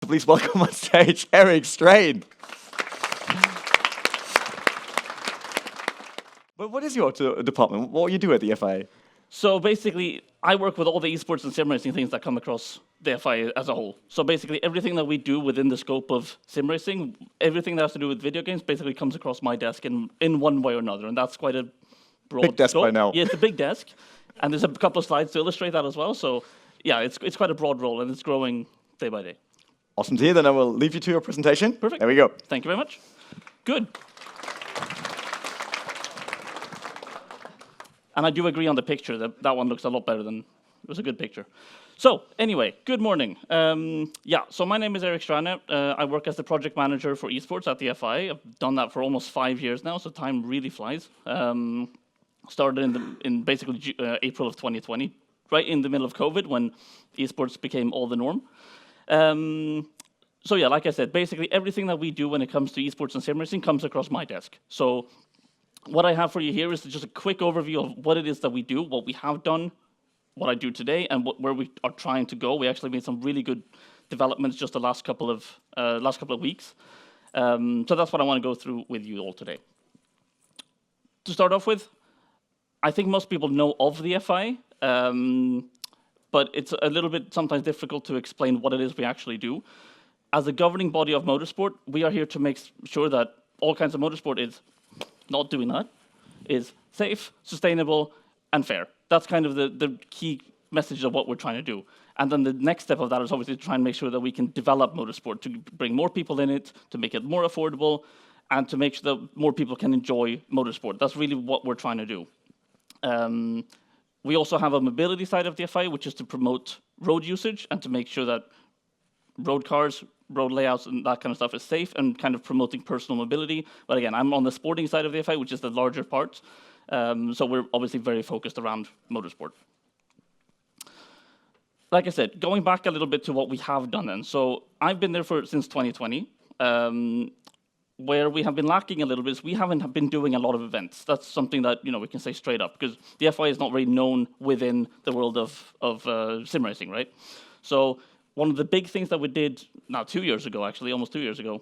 Please welcome on stage Eric Stranne. But what is your department? What do you do at the FIA? So basically, I work with all the esports and sim racing things that come across the FIA as a whole. So basically, everything that we do within the scope of sim racing, everything that has to do with video games, basically comes across my desk in one way or another, and that's quite a broad Big desk scope. by now. Yeah, it's a big desk, and there's a couple of slides to illustrate that as well. So yeah, it's quite a broad role, and it's growing day by day. Awesome to hear. Then I will leave you to your presentation. Perfect. There we go. Thank you very much. Good. And I do agree on the picture. That one looks a lot better than it was a good picture. So anyway, good morning. So my name is Eric Stranne. I work as the project manager for esports at the FIA. I've done that for almost 5 years now, so time really flies. Started in basically April of 2020, right in the middle of COVID when esports became all the norm. So yeah, like I said, basically everything that we do when it comes to esports and sim racing comes across my desk. So what I have for you here is just a quick overview of what it is that we do, what we have done, what I do today, and where we are trying to go. We actually made some really good developments just the last couple of weeks. So that's what I want to go through with you all today. To start off with, I think most people know of the FIA, but it's a little bit sometimes difficult to explain what it is we actually do. As a governing body of motorsport, we are here to make sure that all kinds of motorsport is not doing that, is safe, sustainable, and fair. That's kind of the key message of what we're trying to do. And then the next step of that is obviously to try and make sure that we can develop motorsport, to bring more people in it, to make it more affordable, and to make sure that more people can enjoy motorsport. That's really what we're trying to do. We also have a mobility side of the FIA, which is to promote road usage and to make sure that road cars, road layouts, and that kind of stuff is safe and kind of promoting personal mobility. But again, I'm on the sporting side of the FIA, which is the larger part. So we're obviously very focused around motorsport. Like I said, going back a little bit to what we have done then. So I've been there since 2020. Where we have been lacking a little bit is we haven't been doing a lot of events. That's something that we can say straight up, because the FIA is not very known within the world of sim racing, right? So one of the big things that we did now 2 years ago, actually, almost 2 years ago,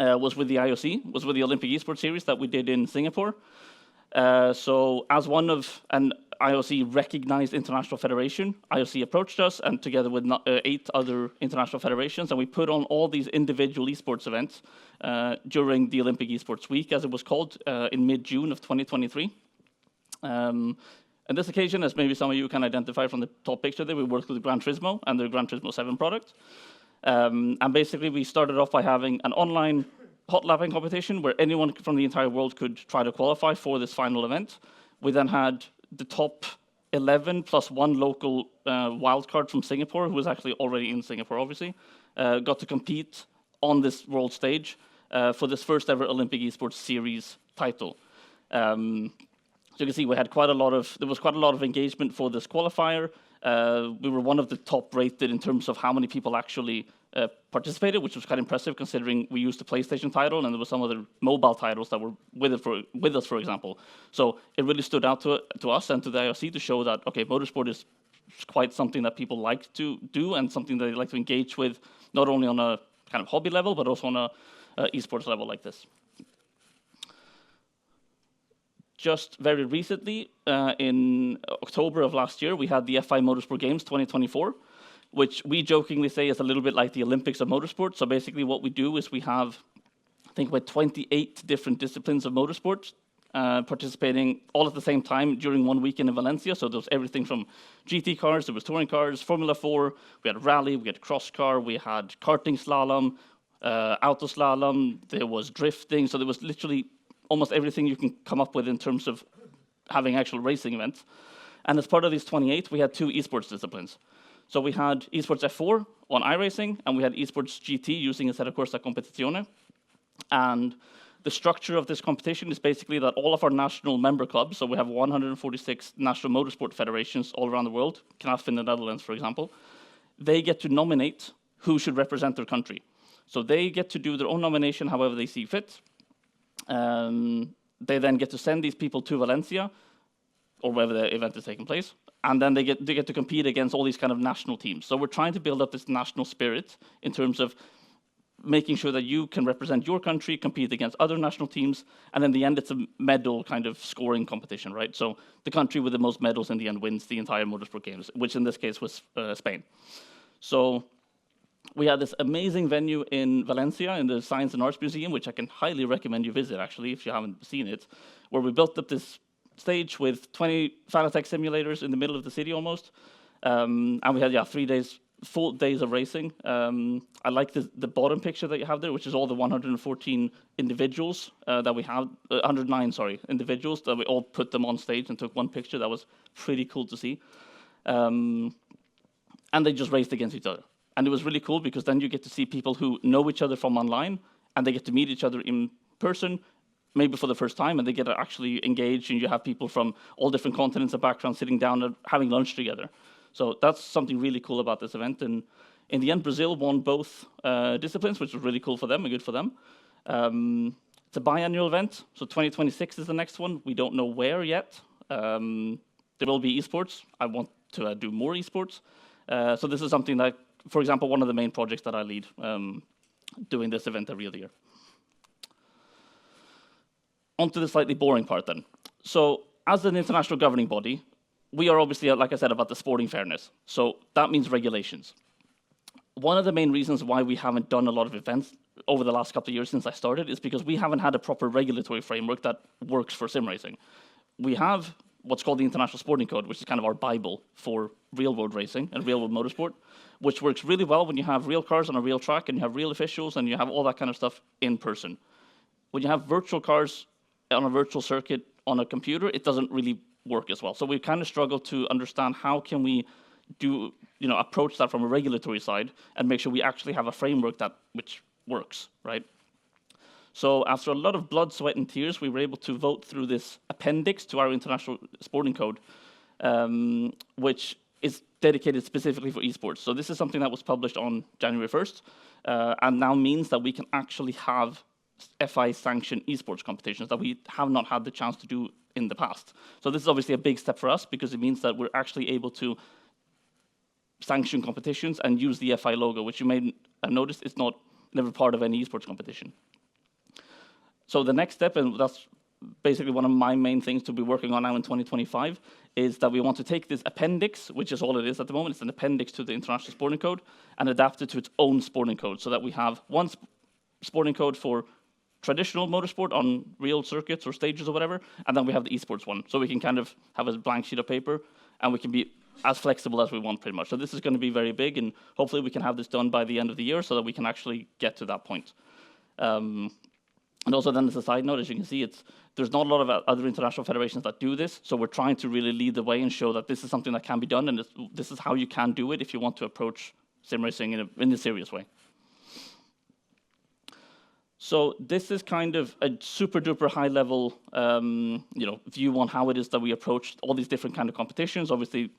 was with the IOC, was with the Olympic Esports Series that we did in Singapore. So as one of an IOC recognized international federation, IOC approached us, and together with 8 other international federations, and we put on all these individual esports events during the Olympic Esports Week, as it was called, in mid-June of 2023. On this occasion, as maybe some of you can identify from the top picture there, we worked with Gran Turismo and their Gran Turismo 7 product. And basically, we started off by having an online hot lapping competition where anyone from the entire world could try to qualify for this final event. We then had the top 11 plus one local wildcard from Singapore, who was actually already in Singapore, obviously, got to compete on this world stage for this first ever Olympic Esports Series title. So you can see there was quite a lot of engagement for this qualifier. We were one of the top rated in terms of how many people actually participated, which was quite impressive considering we used the PlayStation title and there were some other mobile titles that were with us, for example. So it really stood out to us and to the IOC to show that, okay, motorsport is quite something that people like to do and something that they like to engage with, not only on a kind of hobby level, but also on a esports level like this. Just very recently, in October of last year, we had the FI Motorsport Games 2024, which we jokingly say is a little bit like the Olympics of motorsport. So basically what we do is we have, I think, about 28 different disciplines of motorsport participating all at the same time during one weekend in Valencia. So there was everything from GT cars, there was touring cars, Formula 4, we had rally, we had cross car, we had karting slalom, auto slalom, there was drifting. So there was literally almost everything you can come up with in terms of having actual racing events. And as part of these 28, we had 2 esports disciplines. So we had esports F4 on iRacing, and we had esports GT using a set of Corsa Competizione. And the structure of this competition is basically that all of our national member clubs, so we have 146 national motorsport federations all around the world, CNAF in the Netherlands, for example, they get to nominate who should represent their country. So they get to do their own nomination however they see fit. They then get to send these people to Valencia, or wherever the event is taking place. And then they get to compete against all these kind of national teams. So we're trying to build up this national spirit in terms of making sure that you can represent your country, compete against other national teams, and in the end, it's a medal kind of scoring competition, right? So the country with the most medals in the end wins the entire motorsport games, which in this case was Spain. So we had this amazing venue in Valencia in the Science and Arts Museum, which I can highly recommend you visit, actually, if you haven't seen it, where we built up this stage with 20 Fanatec simulators in the middle of the city almost. And we had, 3 days, full days of racing. I like the bottom picture that you have there, which is all the 114 individuals that we have, 109, individuals that we all put them on stage and took one picture. That was pretty cool to see. And they just raced against each other. And it was really cool because then you get to see people who know each other from online and they get to meet each other in person, maybe for the first time, and they get to actually engage, and you have people from all different continents and backgrounds sitting down and having lunch together. So that's something really cool about this event. And in the end, Brazil won both disciplines, which was really cool for them and good for them. It's a biannual event, so 2026 is the next one. We don't know where yet. There will be esports. I want to do more esports. So this is something that, for example, one of the main projects that I lead, doing this event every other year. On to the slightly boring part then. So as an international governing body, we are obviously, like I said, about the sporting fairness. So that means regulations. One of the main reasons why we haven't done a lot of events over the last couple of years since I started is because we haven't had a proper regulatory framework that works for sim racing. We have what's called the International Sporting Code, which is kind of our Bible for real-world racing and real-world motorsport, which works really well when you have real cars on a real track and you have real officials and you have all that kind of stuff in person. When you have virtual cars on a virtual circuit on a computer, it doesn't really work as well. So we kind of struggle to understand how can we do, approach that from a regulatory side and make sure we actually have a framework which works, right? So after a lot of blood, sweat, and tears, we were able to vote through this appendix to our International Sporting Code, which is dedicated specifically for esports. So this is something that was published on January 1st, and now means that we can actually have FI-sanctioned esports competitions that we have not had the chance to do in the past. So this is obviously a big step for us because it means that we're actually able to sanction competitions and use the FI logo, which you may have noticed is never part of any esports competition. So the next step, and that's basically one of my main things to be working on now in 2025, is that we want to take this appendix, which is all it is at the moment, it's an appendix to the International Sporting Code, and adapt it to its own sporting code so that we have one sporting code for traditional motorsport on real circuits or stages or whatever, and then we have the esports one. So we can kind of have a blank sheet of paper, and we can be as flexible as we want pretty much. So this is going to be very big, and hopefully we can have this done by the end of the year so that we can actually get to that point. And also then as a side note, as you can see, there's not a lot of other international federations that do this, so we're trying to really lead the way and show that this is something that can be done, and this is how you can do it if you want to approach sim racing in a serious way. So this is kind of a super duper high level view on how it is that we approach all these different kind of competitions. Obviously,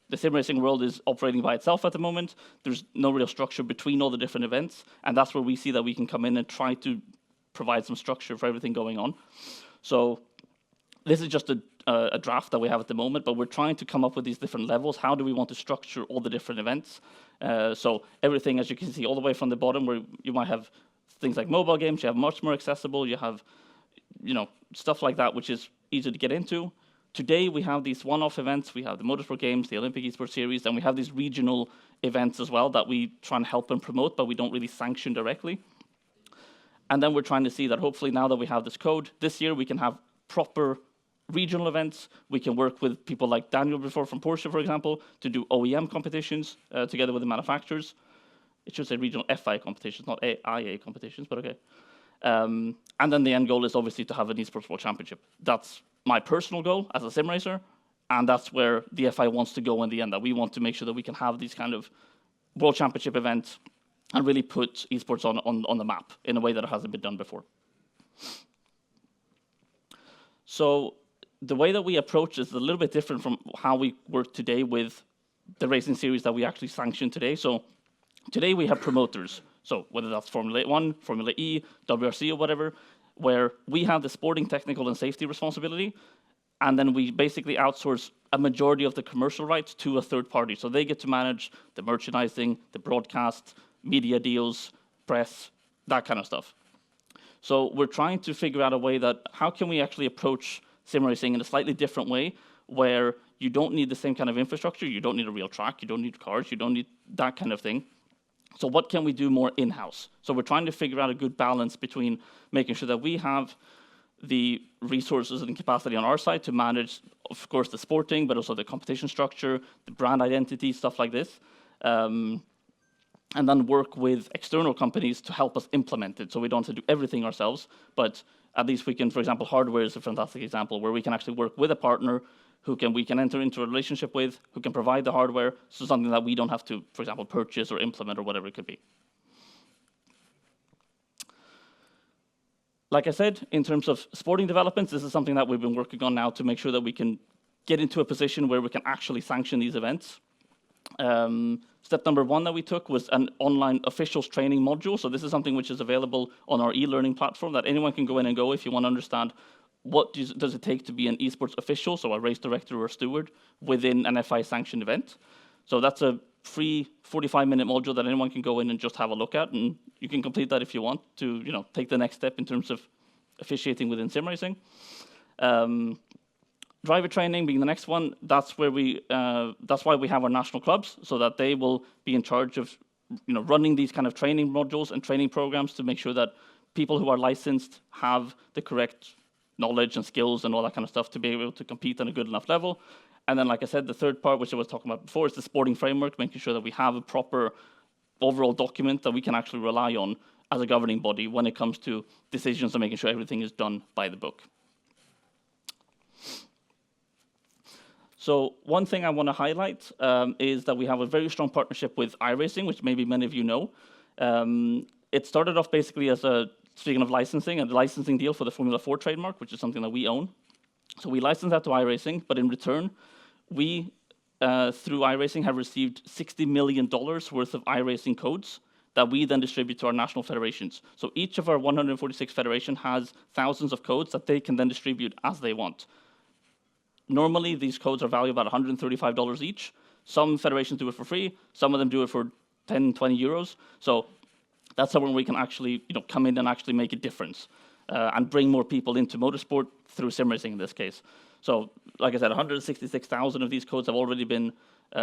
the sim racing world is operating by itself at the moment. There's no real structure between all the different events, and that's where we see that we can come in and try to provide some structure for everything going on. So this is just a draft that we have at the moment, but we're trying to come up with these different levels. How do we want to structure all the different events? So everything, as you can see, all the way from the bottom, where you might have things like mobile games, you have much more accessible, you have, stuff like that, which is easy to get into. Today, we have these one-off events. We have the Motorsport Games, the Olympic Esports Series, and we have these regional events as well that we try and help and promote, but we don't really sanction directly. And then we're trying to see that hopefully now that we have this code, this year we can have proper regional events. We can work with people like Daniel before from Porsche, for example, to do OEM competitions together with the manufacturers. It should say regional FI competitions, not IA competitions, but okay. And then the end goal is obviously to have an Esports World Championship. That's my personal goal as a sim racer, and that's where the FI wants to go in the end, that we want to make sure that we can have these kind of World Championship events and really put esports on the map in a way that it hasn't been done before. So the way that we approach is a little bit different from how we work today with the racing series that we actually sanction today. So today we have promoters, so whether that's Formula 1, Formula E, WRC or whatever, where we have the sporting, technical, and safety responsibility, and then we basically outsource a majority of the commercial rights to a third party. So they get to manage the merchandising, the broadcast, media deals, press, that kind of stuff. So we're trying to figure out a way that how can we actually approach sim racing in a slightly different way, where you don't need the same kind of infrastructure, you don't need a real track, you don't need cars, you don't need that kind of thing. So what can we do more in-house? So we're trying to figure out a good balance between making sure that we have the resources and capacity on our side to manage, of course, the sporting, but also the competition structure, the brand identity, stuff like this. And then work with external companies to help us implement it. So we don't have to do everything ourselves, but at least we can, for example, hardware is a fantastic example where we can actually work with a partner we can enter into a relationship with, who can provide the hardware, so something that we don't have to, for example, purchase or implement or whatever it could be. Like I said, in terms of sporting developments, this is something that we've been working on now to make sure that we can get into a position where we can actually sanction these events. Step number one that we took was an online officials training module. So this is something which is available on our e-learning platform that anyone can go in and go if you want to understand what does it take to be an esports official, so a race director or a steward, within an FI sanctioned event. So that's a free 45-minute module that anyone can go in and just have a look at, and you can complete that if you want to, take the next step in terms of officiating within sim racing. Driver training being the next one, that's why we have our national clubs, so that they will be in charge of running these kind of training modules and training programs to make sure that people who are licensed have the correct knowledge and skills and all that kind of stuff to be able to compete on a good enough level. And then, like I said, the third part, which I was talking about before, is the sporting framework, making sure that we have a proper overall document that we can actually rely on as a governing body when it comes to decisions and making sure everything is done by the book. So one thing I want to highlight is that we have a very strong partnership with iRacing, which maybe many of you know. It started off basically as speaking of licensing, a licensing deal for the Formula 4 trademark, which is something that we own. So we licensed that to iRacing, but in return, we, through iRacing, have received $60 million worth of iRacing codes that we then distribute to our national federations. So each of our 146 federations has thousands of codes that they can then distribute as they want. Normally, these codes are valued about $135 each. Some federations do it for free. Some of them do it for 10, 20 euros. So that's somewhere we can actually come in and actually make a difference and bring more people into motorsport through sim racing in this case. So like I said, 166,000 of these codes have already been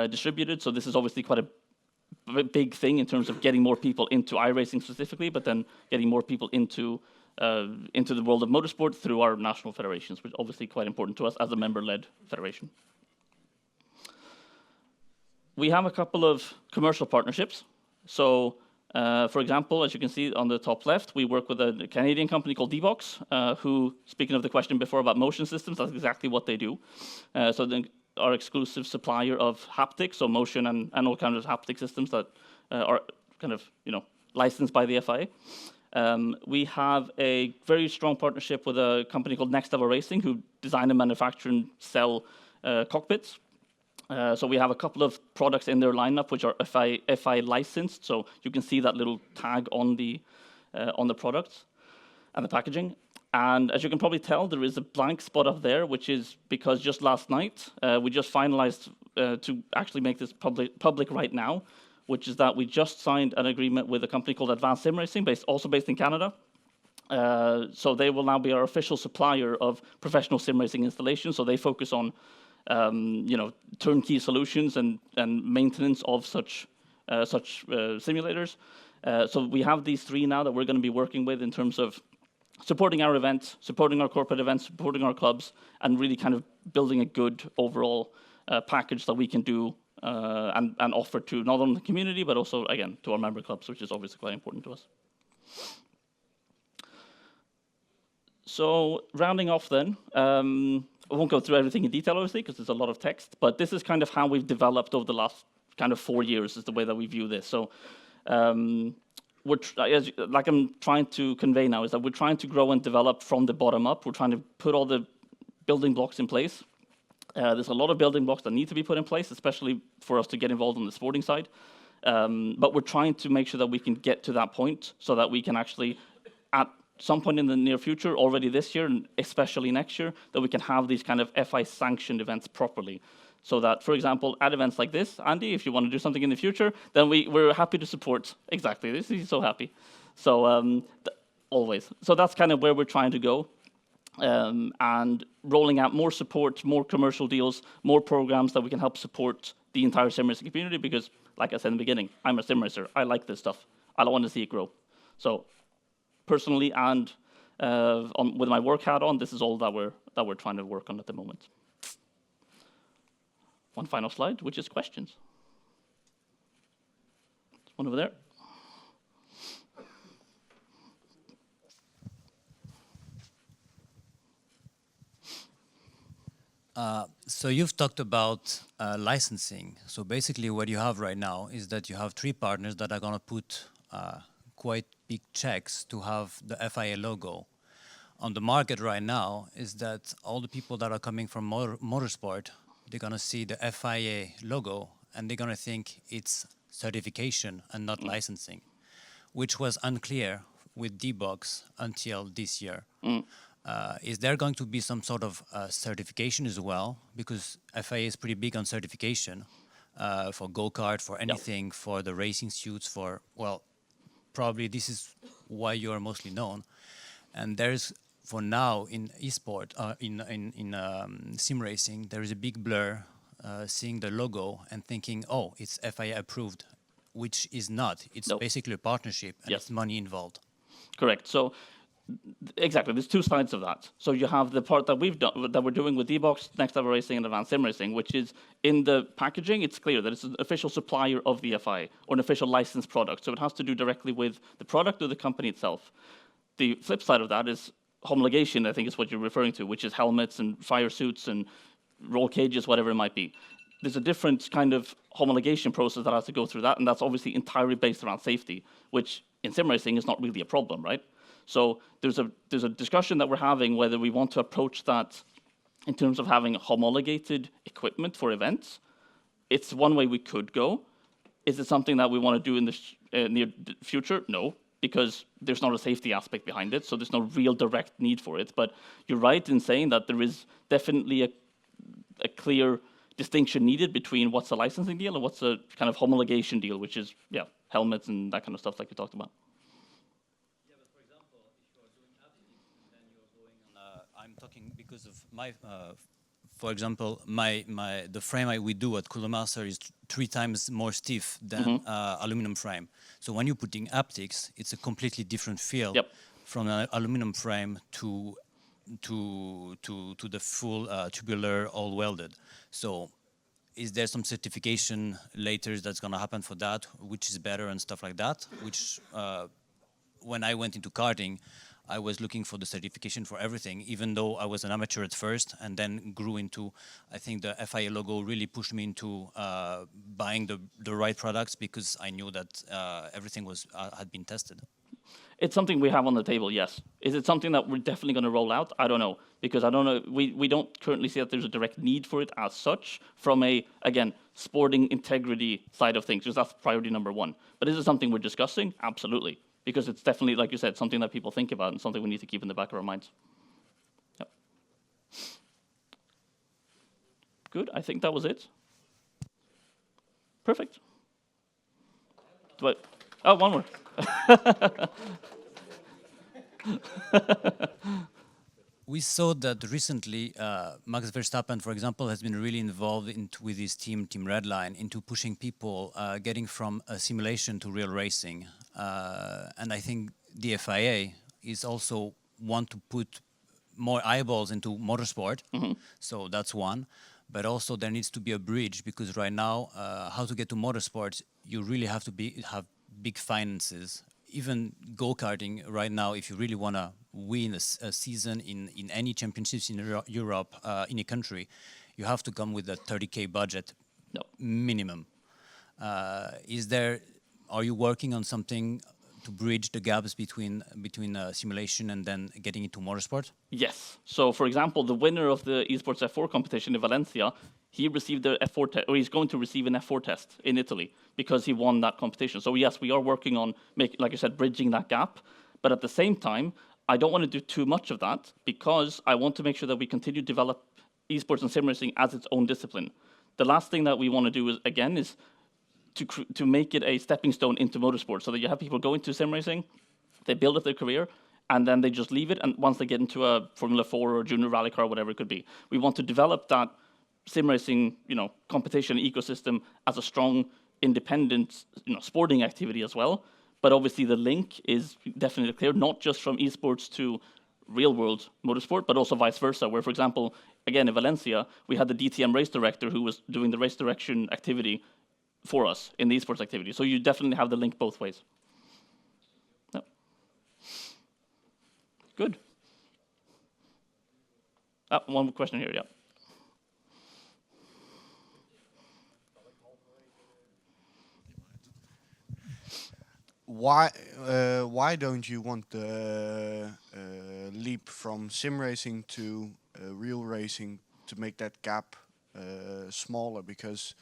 distributed. So this is obviously quite a big thing in terms of getting more people into iRacing specifically, but then getting more people into the world of motorsport through our national federations, which is obviously quite important to us as a member-led federation. We have a couple of commercial partnerships. So for example, as you can see on the top left, we work with a Canadian company called D-Box, who, speaking of the question before about motion systems, that's exactly what they do. So they are exclusive supplier of haptics, so motion and all kinds of haptic systems that are kind of licensed by the FIA. We have a very strong partnership with a company called Next Level Racing, who design and manufacture and sell cockpits. So we have a couple of products in their lineup which are FI licensed, so you can see that little tag on the products and the packaging. And as you can probably tell, there is a blank spot up there, which is because just last night we just finalized to actually make this public right now, which is that we just signed an agreement with a company called Advanced Sim Racing, based in Canada. So they will now be our official supplier of professional sim racing installations. So they focus on turnkey solutions and maintenance of such simulators. So we have these three now that we're going to be working with in terms of supporting our events, supporting our corporate events, supporting our clubs, and really kind of building a good overall package that we can do and offer to not only the community, but also, again, to our member clubs, which is obviously quite important to us. So rounding off then, I won't go through everything in detail, obviously, because there's a lot of text, but this is kind of how we've developed over the last kind of 4 years is the way that we view this. So like I'm trying to convey now, is that we're trying to grow and develop from the bottom up. We're trying to put all the building blocks in place. There's a lot of building blocks that need to be put in place, especially for us to get involved on the sporting side. But we're trying to make sure that we can get to that point so that we can actually, at some point in the near future, already this year, and especially next year, that we can have these kind of FI-sanctioned events properly. So that, for example, at events like this, Andy, if you want to do something in the future, then we're happy to support. Exactly, this is so happy. So always. So that's kind of where we're trying to go. And rolling out more support, more commercial deals, more programs that we can help support the entire sim racing community, because, like I said in the beginning, I'm a sim racer. I like this stuff. I don't want to see it grow. So personally and with my work hat on, this is all that we're trying to work on at the moment. One final slide, which is questions. There's one over there. So you've talked about licensing. So basically what you have right now is that you have 3 partners that are going to put quite big checks to have the FIA logo. On the market right now is that all the people that are coming from motorsport, they're going to see the FIA logo and they're going to think it's certification and not licensing, which was unclear with D-Box until this year. Is there going to be some sort of certification as well? Because FIA is pretty big on certification for go-kart, for anything, for the racing suits, for, well, probably this is why you are mostly known. And there's, for now, in esport, in sim racing, there is a big blur seeing the logo and thinking, oh, it's FIA approved, which is not. It's basically a partnership and it's money involved. Correct. So exactly, there's 2 sides of that. So you have the part that we're doing with D-Box, Next Level Racing, and Advanced Sim Racing, which is in the packaging. It's clear that it's an official supplier of the FIA or an official licensed product. So it has to do directly with the product or the company itself. The flip side of that is homologation, I think is what you're referring to, which is helmets and fire suits and roll cages, whatever it might be. There's a different kind of homologation process that has to go through that, and that's obviously entirely based around safety, which in sim racing is not really a problem, right? So there's a discussion that we're having whether we want to approach that in terms of having homologated equipment for events. It's one way we could go. Is it something that we want to do in the near future? No, because there's not a safety aspect behind it, so there's no real direct need for it. But you're right in saying that there is definitely a clear distinction needed between what's a licensing deal and what's a kind of homologation deal, which is, helmets and that kind of stuff like you talked about. I'm talking because of my, for example, the frame we do at Cooler Master is 3 times more stiff than aluminum frame. So when you're putting haptics, it's a completely different feel from an aluminum frame to the full tubular all welded. So is there some certification later that's going to happen for that, which is better and stuff like that? Which when I went into karting, I was looking for the certification for everything, even though I was an amateur at first and then grew into, I think the FIA logo really pushed me into buying the right products because I knew that everything had been tested. It's something we have on the table, yes. Is it something that we're definitely going to roll out? I don't know, because I don't know. We don't currently see that there's a direct need for it as such from a, again, sporting integrity side of things, because that's priority number 1. But is it something we're discussing? Absolutely. Because it's definitely, like you said, something that people think about and something we need to keep in the back of our minds. Yep. Good, I think that was it. Perfect. Oh, one more. We saw that recently Max Verstappen, for example, has been really involved with his team Redline, into pushing people getting from a simulation to real racing. And I think the FIA is also want to put more eyeballs into motorsport. So that's one. But also there needs to be a bridge, because right now, how to get to motorsports, you really have to have big finances. Even go-karting right now, if you really want to win a season in any championships in Europe, in a country, you have to come with a 30K budget minimum. Are you working on something to bridge the gaps between simulation and then getting into motorsport? Yes. So, for example, the winner of the Esports F4 competition in Valencia, he received the F4 test, or he's going to receive an F4 test in Italy because he won that competition. So yes, we are working on, like I said, bridging that gap. But at the same time, I don't want to do too much of that because I want to make sure that we continue to develop esports and sim racing as its own discipline. The last thing that we want to do is, again, is to make it a stepping stone into motorsport, so that you have people go into sim racing, they build up their career, and then they just leave it. And once they get into a Formula 4 or junior rally car, whatever it could be, we want to develop that sim racing, competition ecosystem as a strong, independent, sporting activity as well. But obviously, the link is definitely clear, not just from esports to real-world motorsport, but also vice versa. Where, for example, again in Valencia, we had the DTM race director who was doing the race direction activity for us in the esports activity. So you definitely have the link both ways. Yep. Good. One more question here, yeah. Why don't you want the leap from sim racing to real racing to make that gap smaller? Because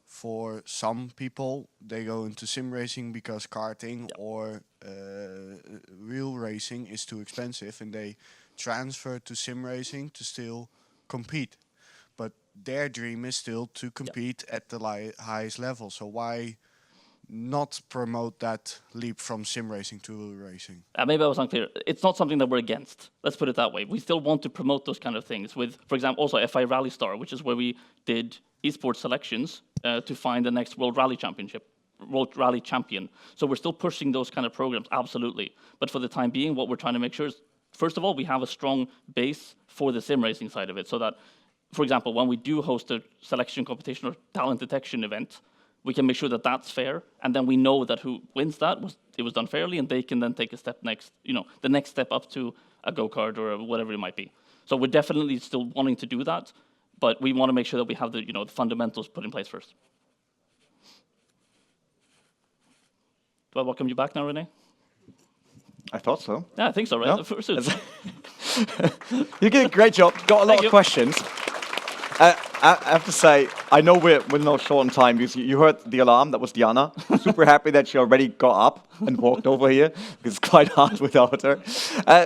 for some people, they go into sim racing because karting or real racing is too expensive, and they transfer to sim racing to still compete. But their dream is still to compete at the highest level. So why not promote that leap from sim racing to real racing? Maybe I was unclear. It's not something that we're against. Let's put it that way. We still want to promote those kind of things with, for example, also FIA Rally Star, which is where we did esports selections to find the next World Rally Champion. So we're still pushing those kind of programs, absolutely. But for the time being, what we're trying to make sure is, first of all, we have a strong base for the sim racing side of it, so that, for example, when we do host a selection competition or talent detection event, we can make sure that that's fair, and then we know that who wins that it was done fairly, and they can then take a step next, the next step up to a go-kart or whatever it might be. So we're definitely still wanting to do that, but we want to make sure that we have the the fundamentals put in place first. Do I welcome you back now, Renee? I thought so. Yeah, I think so, right? No? Pursuit. You did a great job. Got a lot of questions. I have to say, I know we're not short on time because you heard the alarm. That was Diana. Super happy that she already got up and walked over here because it's quite hard without her.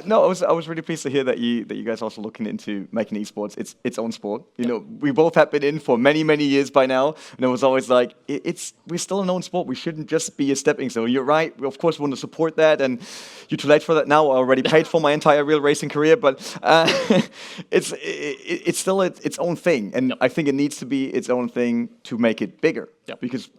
No, I was really pleased to hear that you guys are also looking into making esports its own sport. We both have been in for many years by now, and it was always like we're still an own sport. We shouldn't just be a stepping stone. You're right. We of course want to support that, and you're too late for that now. I already paid for my entire real racing career, but it's still its own thing, and I think it needs to be its own thing to make it bigger. Because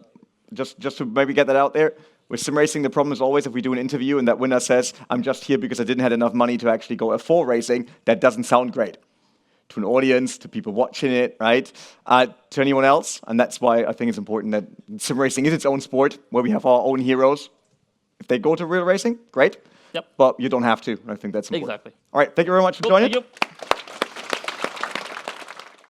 just to maybe get that out there, with sim racing, the problem is always if we do an interview and that winner says, I'm just here because I didn't have enough money to actually go F4 racing, that doesn't sound great to an audience, to people watching it, right? To anyone else. And that's why I think it's important that sim racing is its own sport, where we have our own heroes. If they go to real racing, great. But you don't have to. I think that's important. Exactly. All right, thank you very much for joining. Thank you.